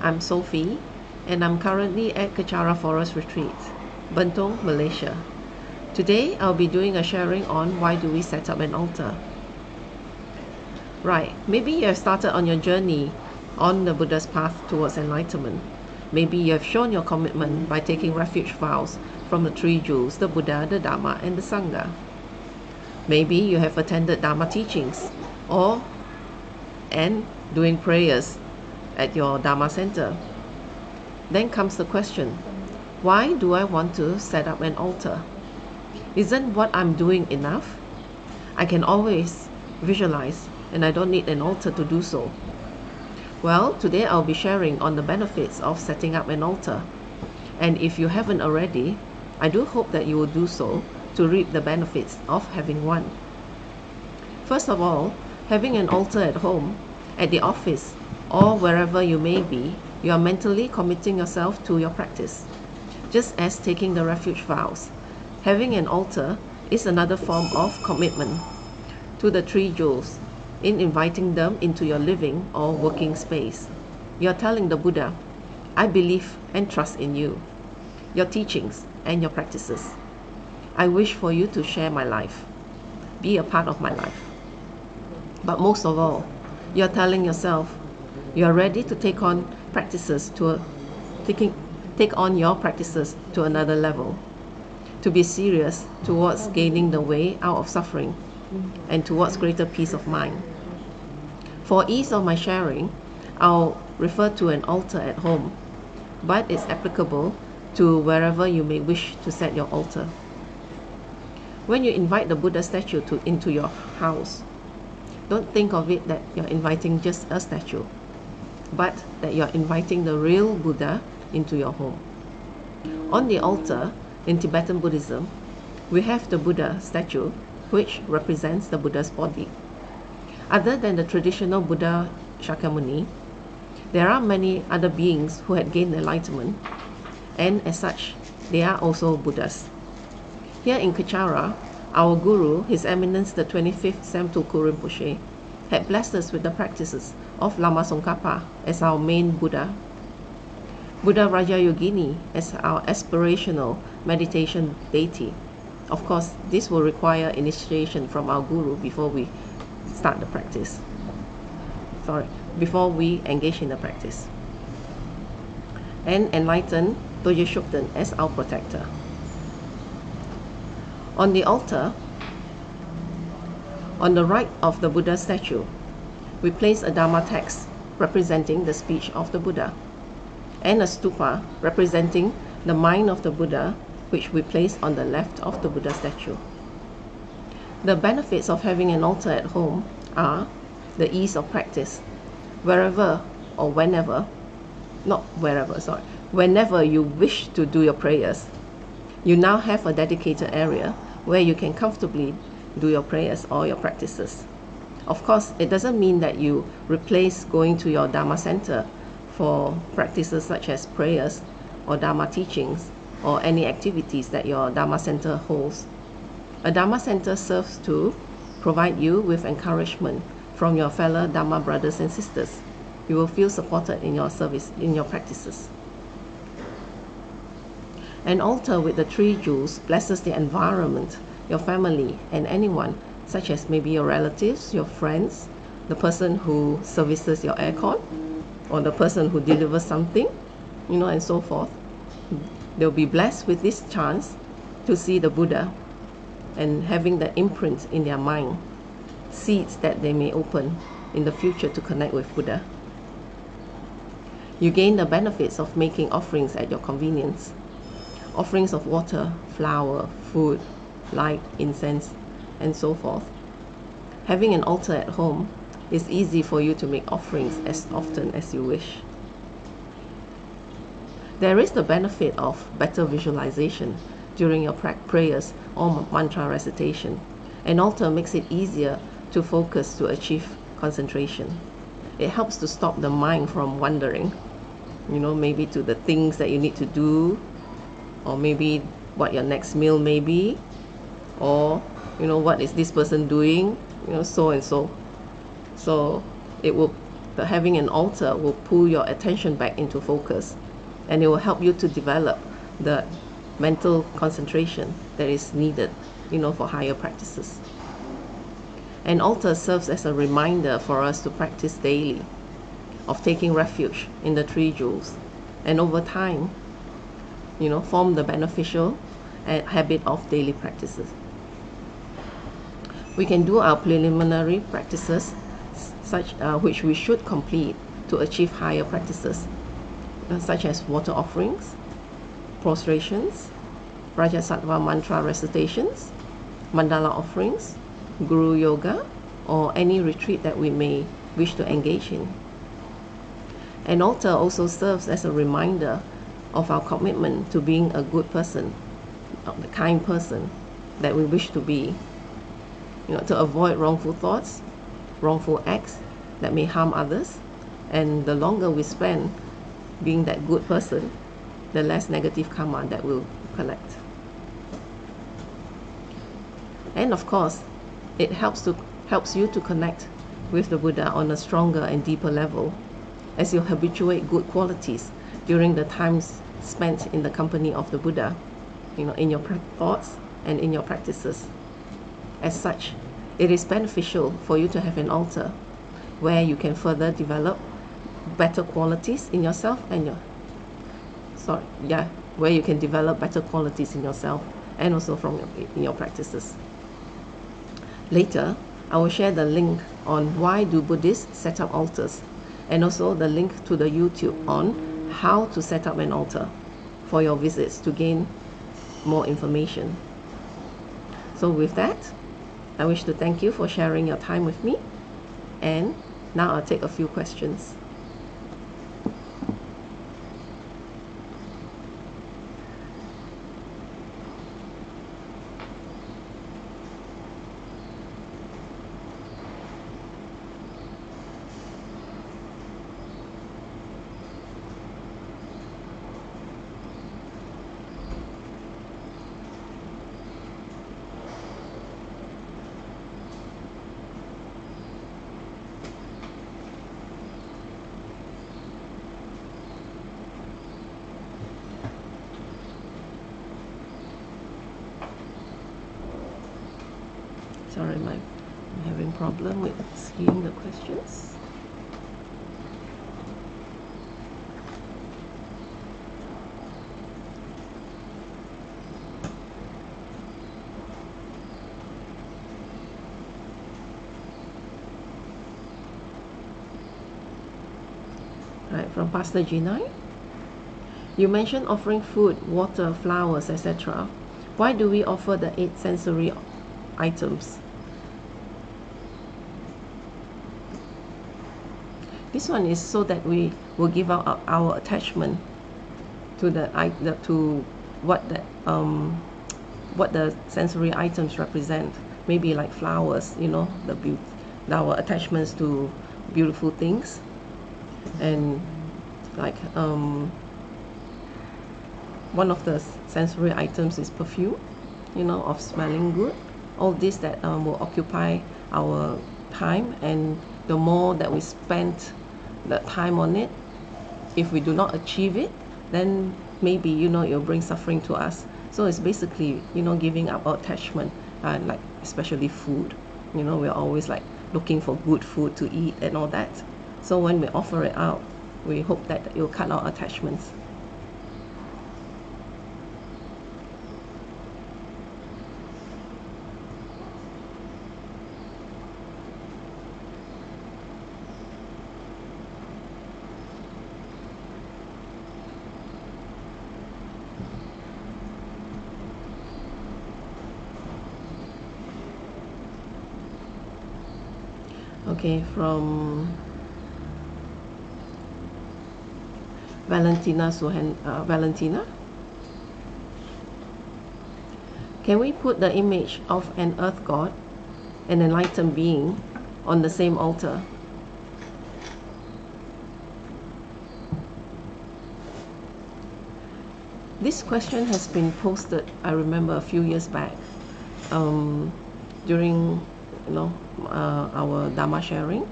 I'm Sofi, and I'm currently at Kecara Forest Retreat, Bentong, Malaysia. Today, I'll be doing a sharing on why do we set up an altar. Right, maybe you have started on your journey on the Buddha's path towards enlightenment. Maybe you have shown your commitment by taking refuge vows from the three jewels, the Buddha, the Dharma, and the Sangha. Maybe you have attended Dharma teachings and doing prayers at your Dharma center. Then comes the question, why do I want to set up an altar? Isn't what I'm doing enough? I can always visualize, and I don't need an altar to do so. Well, today I'll be sharing on the benefits of setting up an altar. And if you haven't already, I do hope that you will do so to reap the benefits of having one. First of all, having an altar at home, at the office, or wherever you may be, you are mentally committing yourself to your practice. Just as taking the refuge vows, having an altar is another form of commitment to the three jewels in inviting them into your living or working space. You're telling the Buddha, I believe and trust in you, your teachings and your practices. I wish for you to share my life, be a part of my life. But most of all, you're telling yourself you are ready to take on your practices to another level, to be serious towards gaining the way out of suffering and towards greater peace of mind. For ease of my sharing, I'll refer to an altar at home, but it's applicable to wherever you may wish to set your altar. When you invite the Buddha statue into your house, don't think of it that you're inviting just a statue, but that you're inviting the real Buddha into your home. On the altar, in Tibetan Buddhism, we have the Buddha statue, which represents the Buddha's body. Other than the traditional Buddha Shakyamuni, there are many other beings who had gained enlightenment, and as such, they are also Buddhas. Here in Kecara, our Guru, His Eminence the 25th Samtuku Rinpoche, had blessed us with the practices of Lama Tsongkhapa as our main Buddha, Buddha Rajayogini as our aspirational meditation deity. Of course, this will require initiation from our Guru before we start the practice. Before we engage in the practice. And enlightened Toje Shukden as our protector. On the altar, on the right of the Buddha statue, we place a Dharma text representing the speech of the Buddha, and a stupa representing the mind of the Buddha, which we place on the left of the Buddha statue. The benefits of having an altar at home are the ease of practice. Whenever you wish to do your prayers, you now have a dedicated area where you can comfortably do your prayers or your practices. Of course, it doesn't mean that you replace going to your Dharma center for practices such as prayers or Dharma teachings or any activities that your Dharma center holds. A Dharma center serves to provide you with encouragement from your fellow Dharma brothers and sisters. You will feel supported in your service, in your practices. An altar with the three jewels blesses the environment, your family, and anyone, such as maybe your relatives, your friends, the person who services your aircon, or the person who delivers something, and so forth. They'll be blessed with this chance to see the Buddha and having the imprint in their mind, seeds that they may open in the future to connect with Buddha. You gain the benefits of making offerings at your convenience. Offerings of water, flour, food, light, incense, and so forth. Having an altar at home is easy for you to make offerings as often as you wish. There is the benefit of better visualization during your prayers or mantra recitation. An altar makes it easier to focus to achieve concentration. It helps to stop the mind from wandering, maybe to the things that you need to do, or maybe what your next meal may be, or what is this person doing, so and so. So it will But having an altar will pull your attention back into focus, and it will help you to develop the mental concentration that is needed, for higher practices. An altar serves as a reminder for us to practice daily, of taking refuge in the three jewels, and over time, form the beneficial habit of daily practices. We can do our preliminary practices, which we should complete to achieve higher practices, such as water offerings, prostrations, Rajasattva mantra recitations, mandala offerings, guru yoga, or any retreat that we may wish to engage in. An altar also serves as a reminder of our commitment to being a good person, the kind person that we wish to be, to avoid wrongful thoughts, wrongful acts that may harm others. And the longer we spend being that good person, the less negative karma that we'll collect. And of course, it helps you to connect with the Buddha on a stronger and deeper level, as you habituate good qualities during the times spent in the company of the Buddha, in your thoughts and in your practices. As such, it is beneficial for you to have an altar where you can further develop better qualities in yourself where you can develop better qualities in yourself and also in your practices. Later, I will share the link on why do Buddhists set up altars, and also the link to the YouTube on how to set up an altar for your visits to gain more information. So with that, I wish to thank you for sharing your time with me, and now I'll take a few questions. Sorry, I'm having problem with seeing the questions. Right, from Pastor G9. You mentioned offering food, water, flowers, etc. Why do we offer the 8 sensory items? This one is so that we will give out our attachment to what the sensory items represent. Maybe like flowers, our attachments to beautiful things, and like one of the sensory items is perfume, of smelling good. All this that will occupy our time, and the more that we spend the time on it, if we do not achieve it, then maybe it will bring suffering to us. So it's basically giving up our attachment, like especially food. We're always like looking for good food to eat and all that. So when we offer it out, we hope that it will cut our attachments. Okay, from Valentina. Can we put the image of an earth god, an enlightened being, on the same altar? This question has been posted, I remember, a few years back, during our Dharma sharing.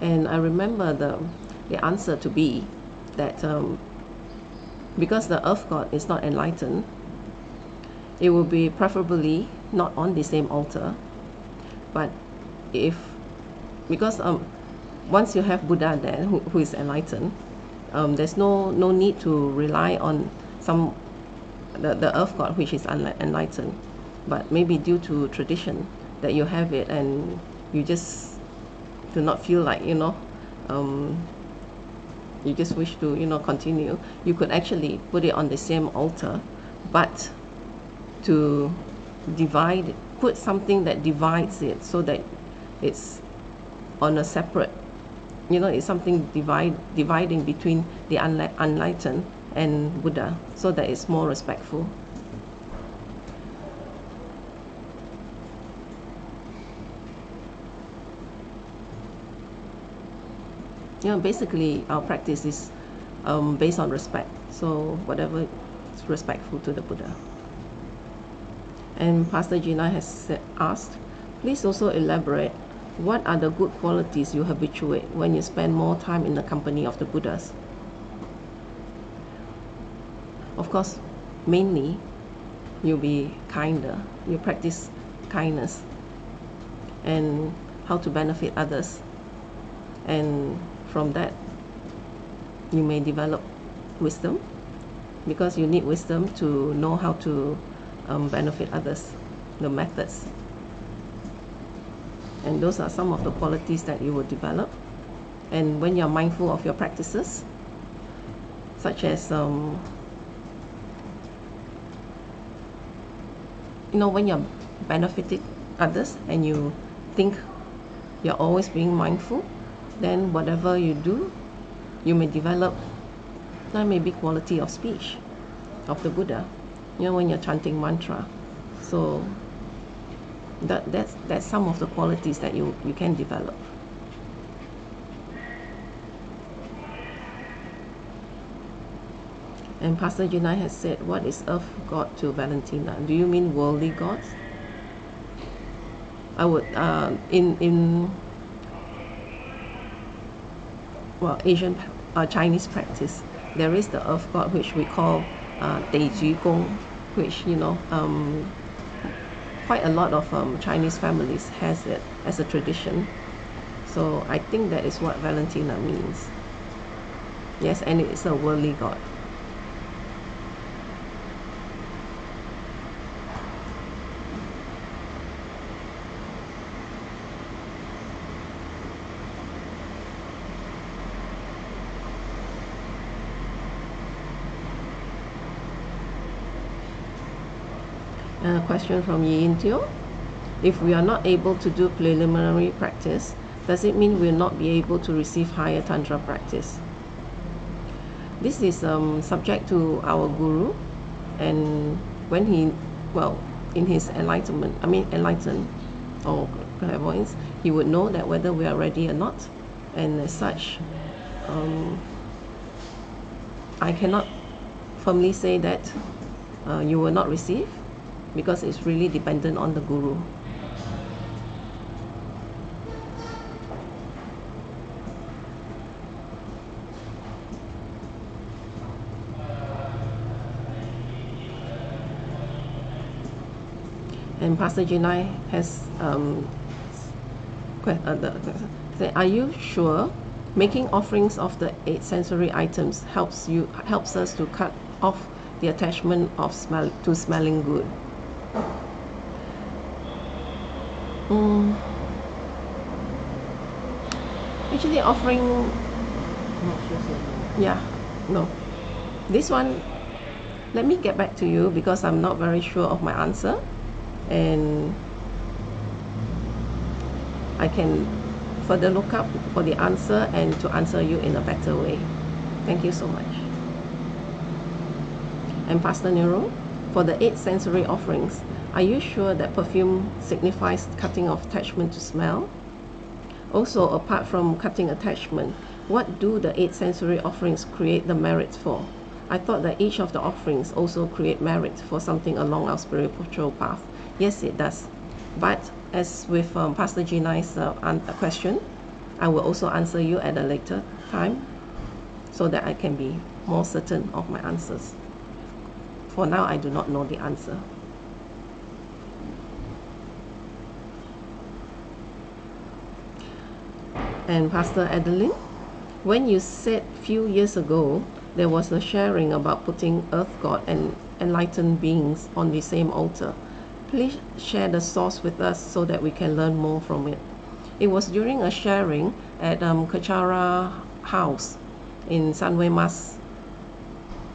And I remember the answer to be that because the earth god is not enlightened, it will be preferably not on the same altar. But because once you have Buddha there who is enlightened, there's no need to rely on the earth god which is enlightened, but maybe due to tradition that you have it and you just do not feel like you just wish to continue, you could actually put it on the same altar, but to put something that divides it so that it's on a separate, it's something dividing between the unenlightened and Buddha, so that it's more respectful. Basically our practice is based on respect, so whatever is respectful to the Buddha. And Pastor Gina has asked, please also elaborate, what are the good qualities you habituate when you spend more time in the company of the Buddhas? Of course, mainly you'll be kinder, you practice kindness and how to benefit others, and from that you may develop wisdom, because you need wisdom to know how to benefit others, the methods. And those are some of the qualities that you will develop. And when you're mindful of your practices, such as when you're benefiting others and you think you're always being mindful, then whatever you do, you may develop maybe quality of speech of the Buddha, when you're chanting mantra. So that's some of the qualities that you can develop. And Pastor Junai has said, what is earth god to Valentina? Do you mean worldly gods? I would in Asian Chinese practice, there is the earth god which we call Deiji Gong, which quite a lot of Chinese families has it as a tradition. So I think that is what Valentina means. Yes, and it is a worldly god. A question from Yin Teo. If we are not able to do preliminary practice, does it mean we will not be able to receive higher Tantra practice? This is subject to our Guru, and when in his enlightened or clairvoyance, he would know that whether we are ready or not. And as such, I cannot firmly say that you will not receive, because it's really dependent on the Guru. And Pastor Jinai has said, are you sure making offerings of the 8 sensory items helps us to cut off the attachment of to smelling good? Actually, offering, no. This one, let me get back to you, because I'm not very sure of my answer, and I can further look up for the answer and to answer you in a better way. Thank you so much. And Pastor Nero, for the 8 sensory offerings, are you sure that perfume signifies cutting off attachment to smell? Also, apart from cutting attachment, what do the 8 sensory offerings create the merits for? I thought that each of the offerings also create merit for something along our spiritual path. Yes, it does. But as with Pastor Jinai's question, I will also answer you at a later time so that I can be more certain of my answers. For now, I do not know the answer. And Pastor Adeline, when you said few years ago there was a sharing about putting earth god and enlightened beings on the same altar, please share the source with us so that we can learn more from it. It was during a sharing at Kachara House in Sunway Mas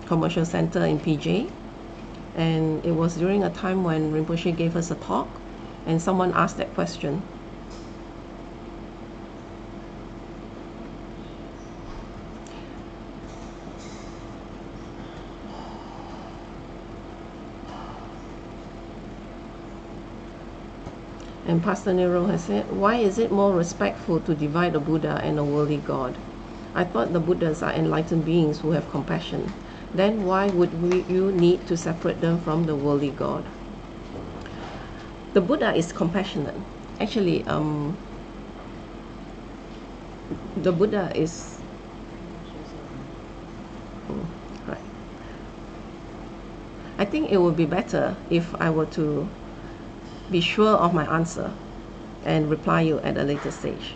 Commercial Center in PJ, and it was during a time when Rinpoche gave us a talk and someone asked that question. And Pastor Nero has said, why is it more respectful to divide a Buddha and a worldly God? I thought the Buddhas are enlightened beings who have compassion. Then why would you need to separate them from the worldly God? The Buddha is compassionate. Actually, the Buddha is right. I think it would be better if I were to be sure of my answer and reply you at a later stage.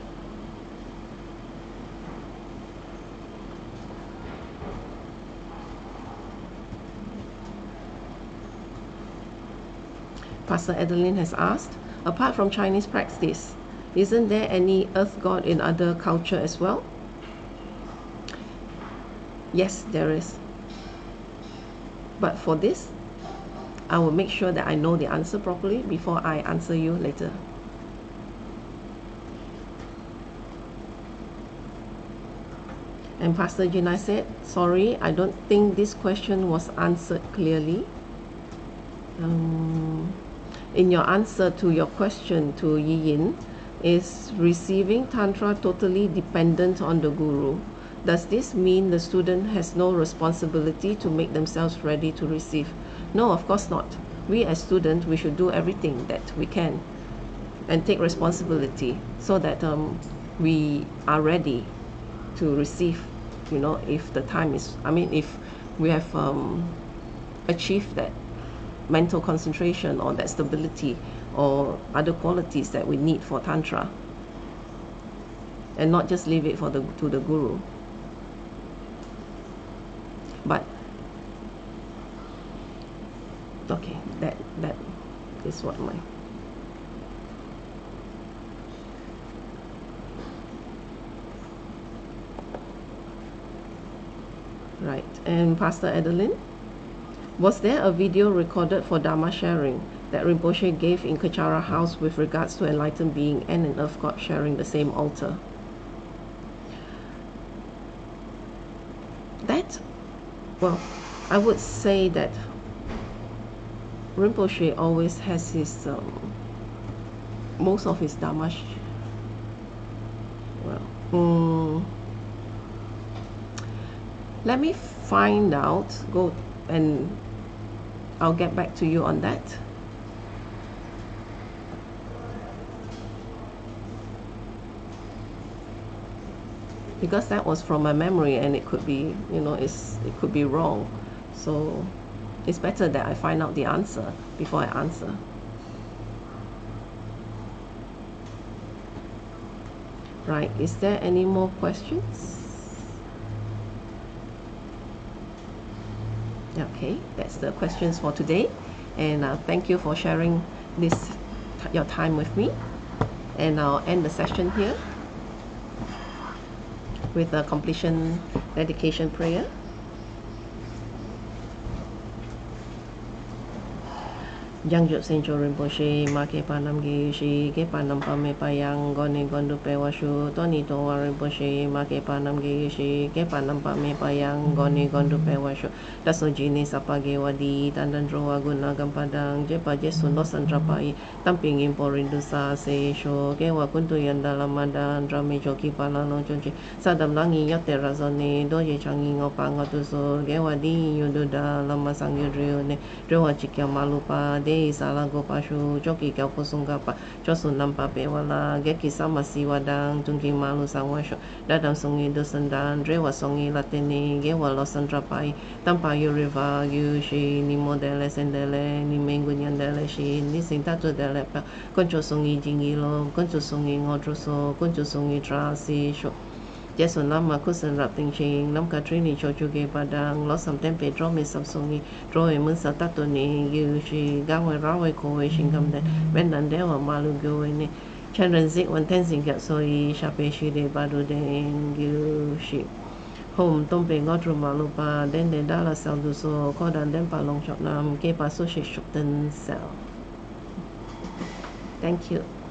Pastor Adeline has asked, apart from Chinese practice, isn't there any earth god in other culture as well? Yes, there is. But for this, I will make sure that I know the answer properly before I answer you later. And Pastor Gina said, sorry, I don't think this question was answered clearly. In your answer to your question to Yi Yin, is receiving Tantra totally dependent on the Guru? Does this mean the student has no responsibility to make themselves ready to receive? No, of course not. We as students, we should do everything that we can and take responsibility so that we are ready to receive, if the time is, if we have achieved that mental concentration or that stability or other qualities that we need for Tantra, and not just leave it to the Guru. But okay, that is what my right. And Pastor Adeline, was there a video recorded for Dharma sharing that Rinpoche gave in Kachara House with regards to enlightened being and an earth god sharing the same altar? Well, I would say that Rinpoche always has his most of his Dharma let me find out, go and I'll get back to you on that. Because that was from my memory and it could be, it could be wrong. So it's better that I find out the answer before I answer. Right, is there any more questions? Okay, that's the questions for today. And thank you for sharing your time with me. And I'll end the session here with a completion dedication prayer. Jangjop Sencho Rinpoche, Ma Ke Panam Ge Shi, Ke Panam Pame Payang, Goni Gondu Pewashu, Toni Towa Rinpoche, Ma Ke Panam Ge Shi, Ke Panam Pame Payang, Goni Gondu Pewashu, Daso Jini Sapage Wadi, Tandan Drowa Guna Gampadang, Jepa Jesu Nosan Trapai, Tamping Imporindusa, Se Sho, Ke Wakuntu Yandala Madan, Drami Joki Palano Joji, Sadam Langi Yote Razone, Doje Changi Opanga Tuso, Ke Wadi Yududa, Lama Sang Yudrione, Drewa Chikia Malupa, ke sala go pashu joki kau posunga pa josun nampa bewala geki sama siwadang tungki malu sawasho dadam songi dosandan drewa songi latini gewa losandra pai tampa yu riva yu shi ni modele sendele ni mengunyandele shi ni sintatu dele pa concho songi jingilo concho songi ngodroso concho songi trasi sho Jesu nama kusen rap ting ching nam katrini chochu ge padang lo sam tempe dro me sam songi dro e mun sa tato ni yu shi gawe rawe ko we shingam de ben dan de wa malu go ne chen ren zik wan ten sing so yi sha pe shi de ba do de yu shi home tom pe ngo tru malu pa den de da la sao du so ko dan den pa long chok nam ke pa so shi shuk ten sel. Thank you.